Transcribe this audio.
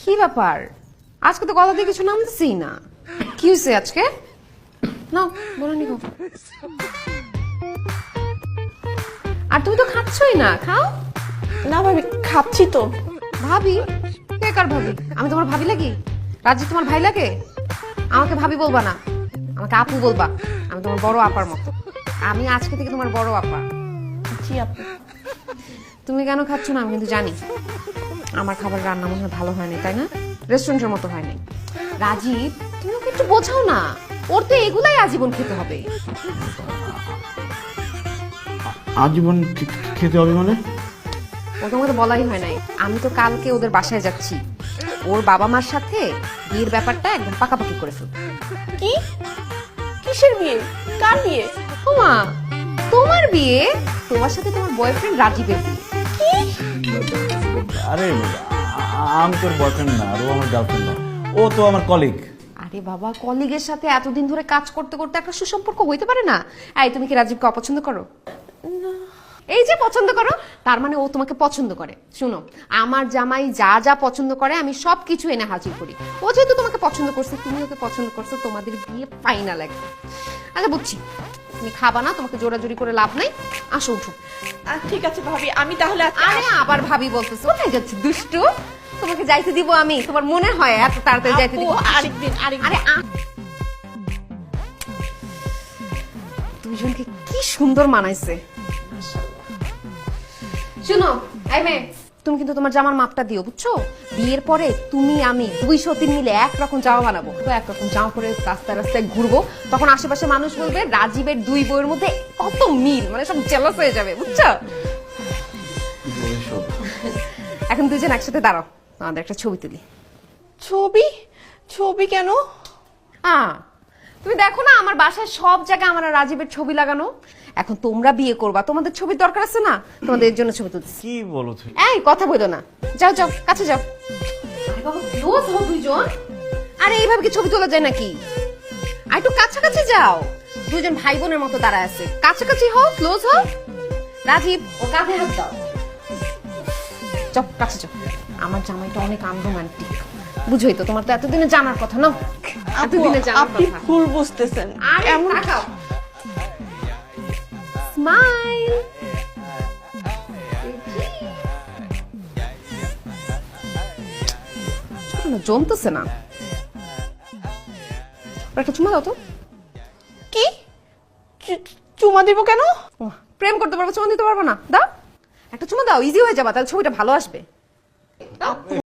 কি ব্যাপার, আজকে তো গলা দিয়ে কিছু নামতেছি না, কি হয়েছে আজকে? না বলো নি। আর তুমি তো খাচ্ছই না, খাও না ভাবি, খাচ্ছি তো। ভাবি? কে কার ভাবি? আমি তোমার ভাবি লাগি? রাজি তোমার ভাই লাগে? আমাকে ভাবি বলবা না, আমাকে আপু বলবা। আমি তোমার বড় আপার মতো, আমি আজকে থেকে তোমার বড় আপা। জি আপু। তুমি কেন খাচ্ছ না আমি কিন্তু জানি। আমার খাবার রান্না মনে হয় ভালো হয়নি, তাই না? রেস্টুরেন্টের মতো হয়নি। রাজীব, তুমি ওকে একটু বোঝাও না, ওর তো এগুলাই আজীবন খেতে হবে। আজীবন খেতে হবে মানে? ও তোমাকে তো বলাই হয় নাই, আমি তো কালকে ওদের বাসায় যাচ্ছি। ওর বাবা মার সাথে বিয়ের ব্যাপারটা একদম পাকাপাকি করে ফেলবো। কি? কিসের বিয়ে? কার বিয়ে? ওমা, তোমার বিয়ে, তোমার সাথে তোমার বয়ফ্রেন্ড রাজীবের বিয়ে। আরে আমি তোর বয়ফ্রেন্ড না, আর ও আমার গার্লফ্রেন্ড না, ও তো আমার কলিগ। আরে বাবা, কলিগের সাথে এতদিন ধরে কাজ করতে করতে একটা সুসম্পর্ক হইতে পারে না? এই তুমি কি রাজীবকে অপছন্দ করো? এই যে পছন্দ করো, তার মানে ও তোমাকে পছন্দ করে। শুনো, আমার জামাই যা যা পছন্দ করে আমি সব কিছু এনে হাজির করি। ও যেহেতু তোমাকে পছন্দ করছে, তুমি ওকে পছন্দ করছো, তোমাদের বিয়ে ফাইনাল একদম। আচ্ছা বুঝছি, তুমি খাবা না, তোমাকে জোরাজুরি করে লাভ নাই, আসো উঠো। ঠিক আছে ভাবি, আমি তাহলে আরে আবার ভাবি বলতেছো, কোথায় যাচ্ছি দুষ্টু? তোমাকে যাইতে দিব আমি? তোমার মনে হয় এত তাড়াতাড়ি যাইতে দিব? আরেকদিন আরে দুইজনকে কি সুন্দর মানাইছে। শুনো এই মেয়ে, তুমি কিন্তু তোমার জামার মাপটা দিও, বুঝছো? বিয়ের পরে তুমি আমি 203 মিলে একরকম জামা বানাবো, একরকম জামা পরে রাস্তায় রাস্তায় ঘুরবো, তখন আশেপাশে মানুষ বলবে রাজীবের দুই বইয়ের মধ্যে কত মিল, মানে সব জেলাস হয়ে যাবে, বুঝছো? এখন দুজন একসাথে দাঁড়াও, আমাদের একটা ছবি তুলি। ছবি? ছবি কেন? তুমি দেখো না আমার বাসায় সব জায়গায় আমার রাজীবের ছবি লাগানো। এখন তোমরা বিয়ে করবা, তোমাদের ছবির দরকার আছে না? তোমাদের জন্য ছবি তুলছি। কি বলো তুমি? এই কথা বলো না, যাও যাও কাছে যাও। আরে বাবা, ক্লোজ হও দুইজন। আরে এইভাবে কি ছবি তোলা যায় নাকি? আর একটু কাছাকাছি যাও, দুইজন ভাই বোনের মতো দাঁড়ায় আছে, কাছাকাছি হও, ক্লোজ হও। রাজীব, ও কাঁধে হাত দাও। যাও কাছে যাও, আমার জামাইটা অনেক আনরোমান্টিক, বুঝোই তো, তোমার তো এতদিনে জানার কথা না, এতদিনে জানার আপনি কথা। ভুল বুঝতেছেন। আরে এমন তাকাও, স্মাইল। জমতেছে না, একটা চুমা দাও তো। কি? চুমা দিব কেন? প্রেম করতে পারবো, চুমা দিতে পারবো না? দাও একটা চুমা দাও, ইজি হয়ে যাবে, তাহলে ছবিটা ভালো আসবে। দাও।